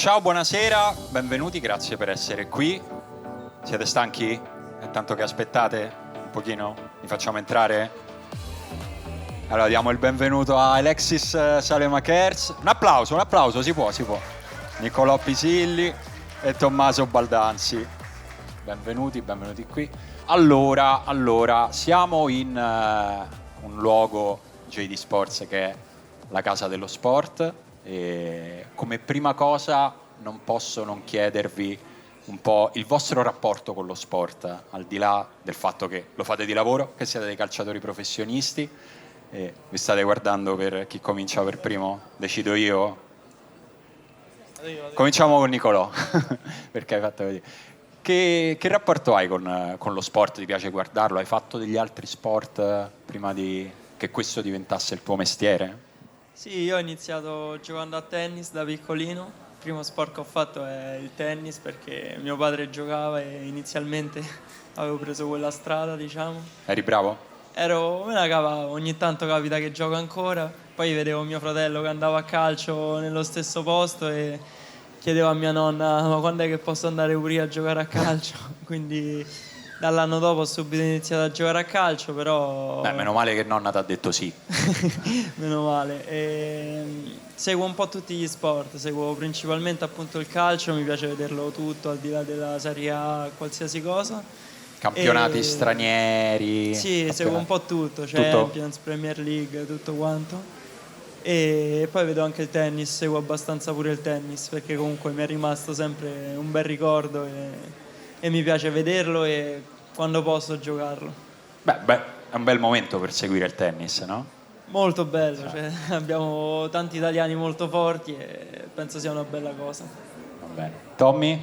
Ciao, buonasera, benvenuti, grazie per essere qui. Siete stanchi? È tanto che aspettate? Un pochino? Vi facciamo entrare? Allora diamo il benvenuto a Alexis Saelemaekers. Un applauso, si può. Nicolò Pisilli e Tommaso Baldanzi. Benvenuti qui. Allora, siamo in un luogo, JD Sports, che è la casa dello sport. E come prima cosa non posso non chiedervi un po' il vostro rapporto con lo sport, al di là del fatto che lo fate di lavoro, che siete dei calciatori professionisti e vi state guardando per chi comincia per primo. Decido io. Cominciamo con Nicolò perché hai fatto vedere. Che rapporto hai con lo sport? Ti piace guardarlo? Hai fatto degli altri sport prima di che questo diventasse il tuo mestiere? Sì, io ho iniziato giocando a tennis da piccolino. Il primo sport che ho fatto è il tennis perché mio padre giocava e inizialmente avevo preso quella strada, diciamo. Eri bravo? Me la cavavo, ogni tanto capita che gioco ancora. Poi vedevo mio fratello che andava a calcio nello stesso posto e chiedevo a mia nonna ma quando è che posso andare pure io a giocare a calcio? Quindi dall'anno dopo ho subito iniziato a giocare a calcio, però... Beh, meno male che nonna ti ha detto sì. Meno male. Seguo un po' tutti gli sport, seguo principalmente appunto il calcio, mi piace vederlo tutto, al di là della Serie A, qualsiasi cosa. Campionati stranieri. Sì, seguo un po' tutto, Tutto? Champions, Premier League, tutto quanto. E poi vedo anche il tennis, seguo abbastanza pure il tennis, perché comunque mi è rimasto sempre un bel ricordo e mi piace vederlo e quando posso giocarlo. Beh, è un bel momento per seguire il tennis, no? Molto bello, cioè, abbiamo tanti italiani molto forti e penso sia una bella cosa. Va bene. Tommy?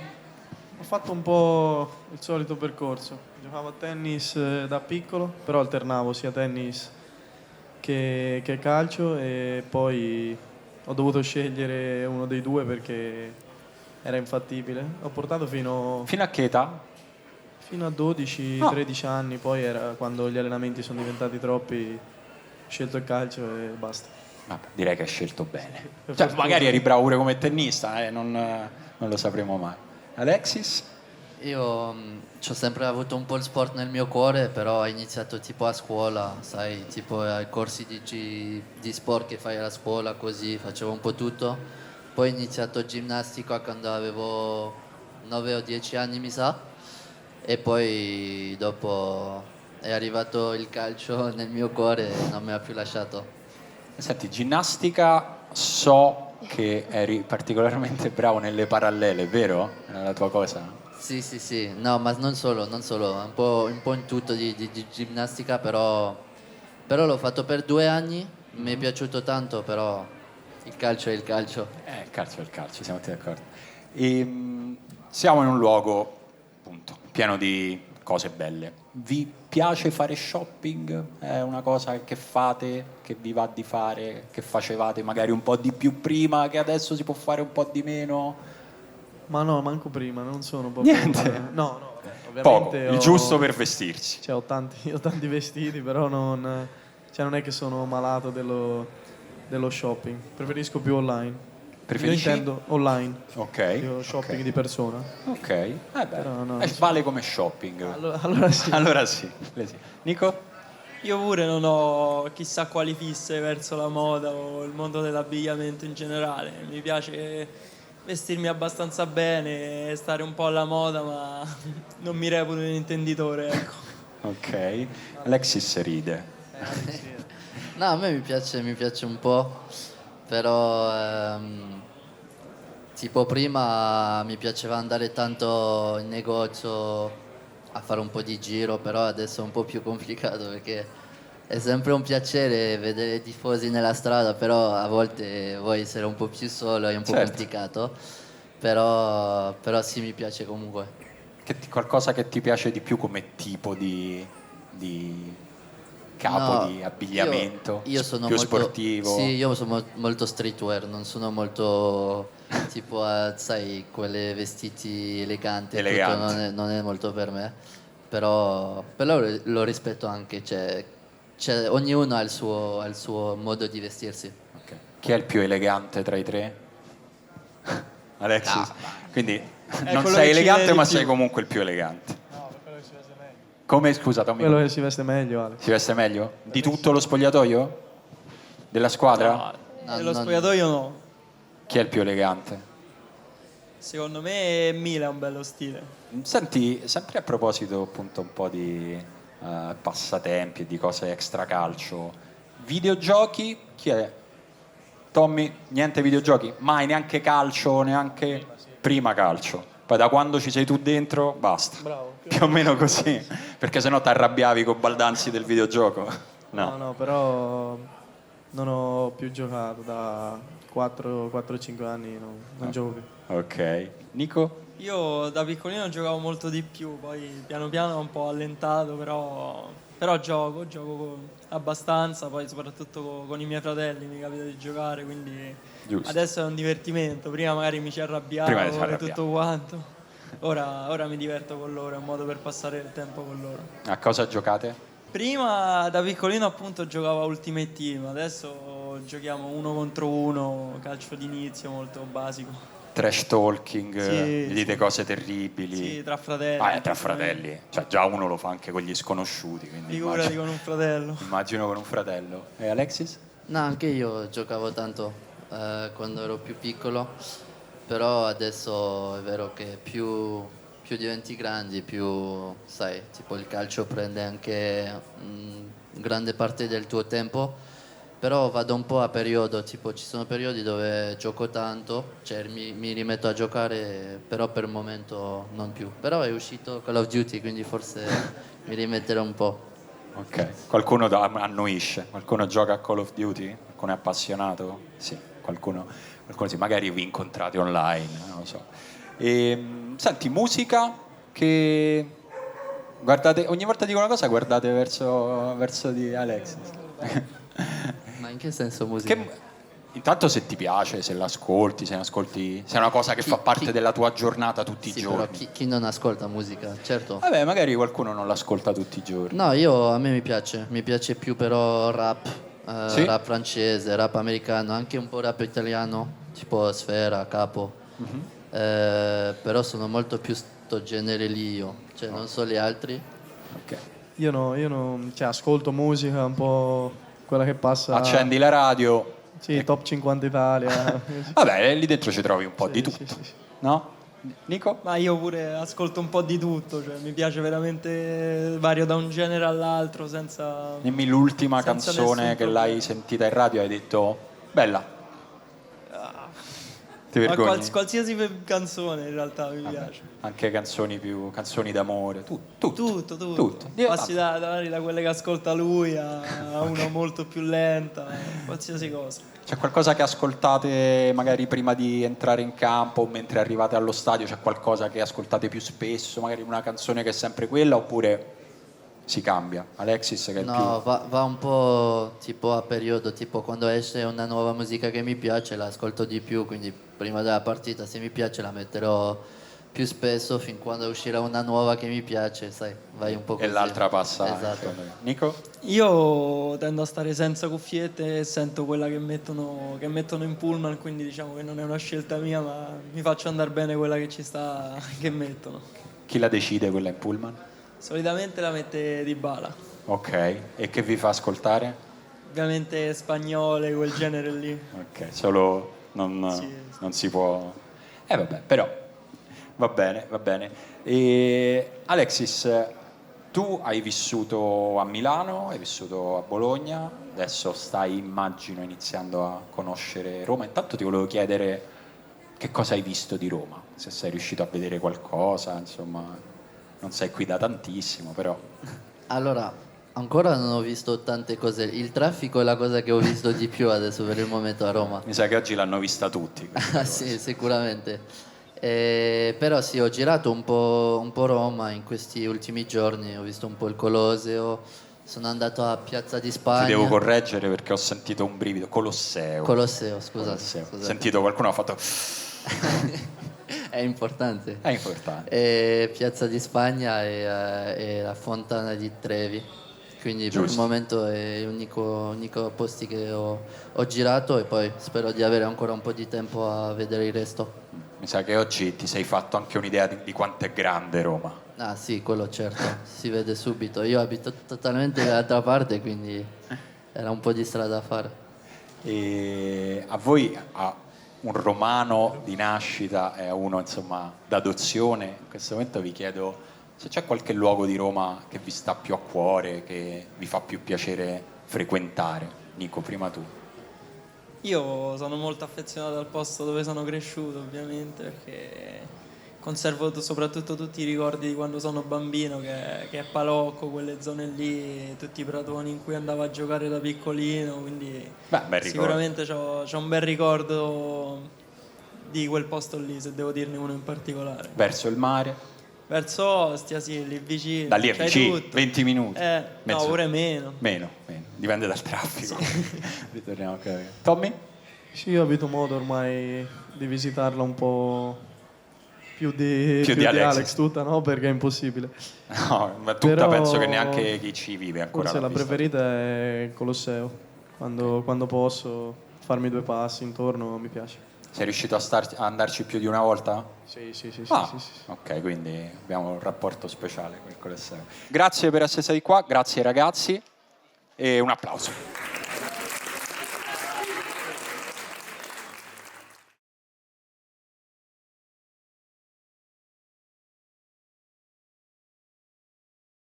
Ho fatto un po' il solito percorso. Giocavo a tennis da piccolo, però alternavo sia tennis che calcio e poi ho dovuto scegliere uno dei due perché era infattibile. Ho portato fino Fino a che età? a 12-13 anni, poi era quando gli allenamenti sono diventati troppi, ho scelto il calcio e basta. Vabbè, direi che hai scelto bene. Per Cioè, fortuna. magari eri bravo pure come tennista, non lo sapremo mai. Alexis? Io ho sempre avuto un po' il sport nel mio cuore, però ho iniziato tipo a scuola, sai, tipo ai corsi di sport che fai alla scuola, così facevo un po' tutto. Poi ho iniziato ginnastica quando avevo 9 o 10 anni, mi sa, e poi dopo è arrivato il calcio nel mio cuore e non mi ha più lasciato. Senti, ginnastica, so che eri particolarmente bravo nelle parallele, vero? Era la tua cosa? Sì, no, ma non solo, un po' in tutto di ginnastica, però l'ho fatto per 2 anni, mi è piaciuto tanto, però il calcio è il calcio. Il calcio è il calcio, siamo tutti d'accordo. Siamo in un luogo, appunto, pieno di cose belle. Vi piace fare shopping? È una cosa che fate, che vi va di fare, che facevate magari un po' di più prima, che adesso si può fare un po' di meno? Ma no, manco prima, non sono proprio... Niente? No, ovviamente Poco, il giusto per vestirsi. Cioè, ho tanti vestiti, però non è che sono malato dello shopping. Preferisco più online. Preferisci? Io intendo online. Ok. Io shopping ok. di persona. Ok, Però no, vale come shopping. Allora sì. Allora sì. Nico? Io pure non ho chissà quali fisse verso la moda o il mondo dell'abbigliamento in generale. Mi piace vestirmi abbastanza bene, stare un po' alla moda, ma non mi reputo un intenditore, ecco. Ok. Alexis ride. No, a me mi piace un po', però tipo prima mi piaceva andare tanto in negozio a fare un po' di giro, però adesso è un po' più complicato perché è sempre un piacere vedere i tifosi nella strada, però a volte vuoi essere un po' più solo, è un po' Certo. complicato, però sì, mi piace comunque. Qualcosa che ti piace di più come tipo di capo, No, di abbigliamento? io sono più molto, sportivo? Sì, io sono molto streetwear, non sono molto tipo, sai, quelle vestiti eleganti, tutto Eleganti. non è molto per me, però lo rispetto anche, cioè, ognuno ha il suo modo di vestirsi. Ok. Chi è il più elegante tra i tre? Alexis? Quindi non quello sei che ci elegante, vede ma di sei più. comunque il più elegante. No, per quello che si veste meglio. Come, scusa Tommy? Quello che si veste meglio, Alex. Si veste meglio? Di tutto lo spogliatoio? Della squadra? No, No, nello non- spogliatoio no. Chi è il più elegante? Secondo me Mila è un bello stile. Senti, sempre a proposito appunto un po' di passatempi e di cose extra calcio, videogiochi, chi è? Tommy, niente videogiochi? Mai, neanche calcio, neanche prima calcio. Poi da quando ci sei tu dentro, basta. Bravo. Più o meno così, perché sennò ti arrabbiavi con Baldanzi del videogioco. No, no, però non ho più giocato da 4-5 anni, non gioco più. Ok. Nico? Io da piccolino giocavo molto di più, poi piano piano ho un po' allentato, però gioco abbastanza, poi soprattutto con i miei fratelli mi capita di giocare, quindi Giusto. adesso è un divertimento, prima magari mi ci arrabbiavo Prima ti e arrabbiavi. tutto quanto, ora mi diverto con loro, è un modo per passare il tempo con loro. A cosa giocate? Prima da piccolino appunto giocavo a Ultimate Team, adesso giochiamo 1 contro 1, calcio d'inizio molto basico. Trash talking, Sì, gli dite sì. cose terribili. Sì, tra fratelli. Ah, tra fratelli. Cioè già uno lo fa anche con gli sconosciuti, quindi Figurati immagino, con un fratello. immagino con un fratello. E Alexis? No, anche io giocavo tanto quando ero più piccolo, però adesso è vero che più diventi grandi, più, sai, tipo il calcio prende anche grande parte del tuo tempo, però vado un po' a periodo, tipo ci sono periodi dove gioco tanto, cioè mi rimetto a giocare, però per il momento non più. Però è uscito Call of Duty, quindi forse mi rimetterò un po'. Ok. Qualcuno annuisce? Qualcuno gioca a Call of Duty? Qualcuno è appassionato? Sì, qualcuno sì. Magari vi incontrate online, non lo so. Senti, musica che... Guardate, ogni volta dico una cosa guardate verso di Alexis. Ma in che senso musica? Intanto se ti piace, se l'ascolti, se ne ascolti, se è una cosa che fa parte della tua giornata tutti i Sì, giorni. però chi non ascolta musica, certo. Vabbè, magari qualcuno non l'ascolta tutti i giorni. No, a me mi piace più però rap, Sì? rap francese, rap americano, anche un po' rap italiano, tipo Sfera, Capo. Però sono molto più sto genere lì io, cioè non so gli altri. Ok. Io cioè, ascolto musica un po' quella che passa. Accendi la radio. Sì, top 50 Italia. Vabbè, lì dentro ci trovi un po' di Sì, tutto. sì, sì. No? Nico? Ma io pure ascolto un po' di tutto, cioè mi piace veramente vario da un genere all'altro senza... Dimmi l'ultima Senza canzone nessun che problema. l'hai sentita in radio e hai detto bella. Ti Ma vergogni? qualsiasi canzone in realtà mi piace. Anche canzoni d'amore, tutto. Tutto. Passi magari da quelle che ascolta lui a una molto più lenta, qualsiasi cosa. C'è qualcosa che ascoltate magari prima di entrare in campo o mentre arrivate allo stadio? C'è qualcosa che ascoltate più spesso? Magari una canzone che è sempre quella oppure si cambia? Alexis che è il No, va un po' tipo a periodo, tipo quando esce una nuova musica che mi piace la ascolto di più, quindi prima della partita se mi piace la metterò più spesso fin quando uscirà una nuova che mi piace, sai, vai un po' più... così. E l'altra passa. Esatto. Nico? Io tendo a stare senza cuffiette e sento quella che mettono in pullman, quindi diciamo che non è una scelta mia, ma mi faccio andare bene quella che ci sta, che mettono. Chi la decide quella in pullman? Solitamente la mette Dybala, Ok, e che vi fa ascoltare? ovviamente spagnole, quel genere lì. Ok, solo non, Sì. non si può... vabbè, però va bene. E Alexis, tu hai vissuto a Milano, hai vissuto a Bologna, adesso stai, immagino, iniziando a conoscere Roma. Intanto ti volevo chiedere che cosa hai visto di Roma, se sei riuscito a vedere qualcosa, insomma, non sei qui da tantissimo, però... Allora, ancora non ho visto tante cose, il traffico è la cosa che ho visto di più adesso per il momento a Roma. Mi sa che oggi l'hanno vista tutti. Ah, sì, sicuramente. Però sì, ho girato un po' Roma in questi ultimi giorni, ho visto un po' il Colosseo, sono andato a Piazza di Spagna. Ti devo correggere perché ho sentito un brivido. Colosseo. Colosseo, scusate. Colosseo. scusate. Ho sentito qualcuno ha fatto... È importante. È importante. Piazza di Spagna e la Fontana di Trevi. Quindi per il Giusto. momento è l'unico posti che ho girato e poi spero di avere ancora un po' di tempo a vedere il resto. Mi Mi sa che oggi ti sei fatto anche un'idea di quanto è grande Roma. Ah sì, quello certo, si vede subito. Io abito totalmente dall'altra parte, quindi era un po' di strada da fare. E a voi, a un romano di nascita e a uno insomma d'adozione, in questo momento vi chiedo se c'è qualche luogo di Roma che vi sta più a cuore, che vi fa più piacere frequentare. Nico, prima tu. Io sono molto affezionato al posto dove sono cresciuto, ovviamente, perché conservo soprattutto tutti i ricordi di quando sono bambino, che è Palocco, quelle zone lì, tutti i pratoni in cui andavo a giocare da piccolino, quindi Beh, bel ricordo. sicuramente c'ho un bel ricordo di quel posto lì, se devo dirne uno in particolare. Verso il mare, Verso Ostia, sì, lì vicino. da lì a c'hai vicino, tutto. 20 minuti. No, Mezzo- pure meno. Meno, dipende dal traffico. Ritorniamo a capire. Tommy? Sì, io ho avuto modo ormai di visitarla un po' più di Più di Alexis. Alex tutta, no? Perché è impossibile. No, ma tutta Però penso che neanche chi ci vive ancora Forse l'ha la vista. preferita è Colosseo. Quando posso farmi due passi intorno mi piace. Sei riuscito a andarci più di una volta? Sì. Ah, ok, quindi abbiamo un rapporto speciale con il Colosseo. Grazie per essere stati qua, grazie ai ragazzi e un applauso.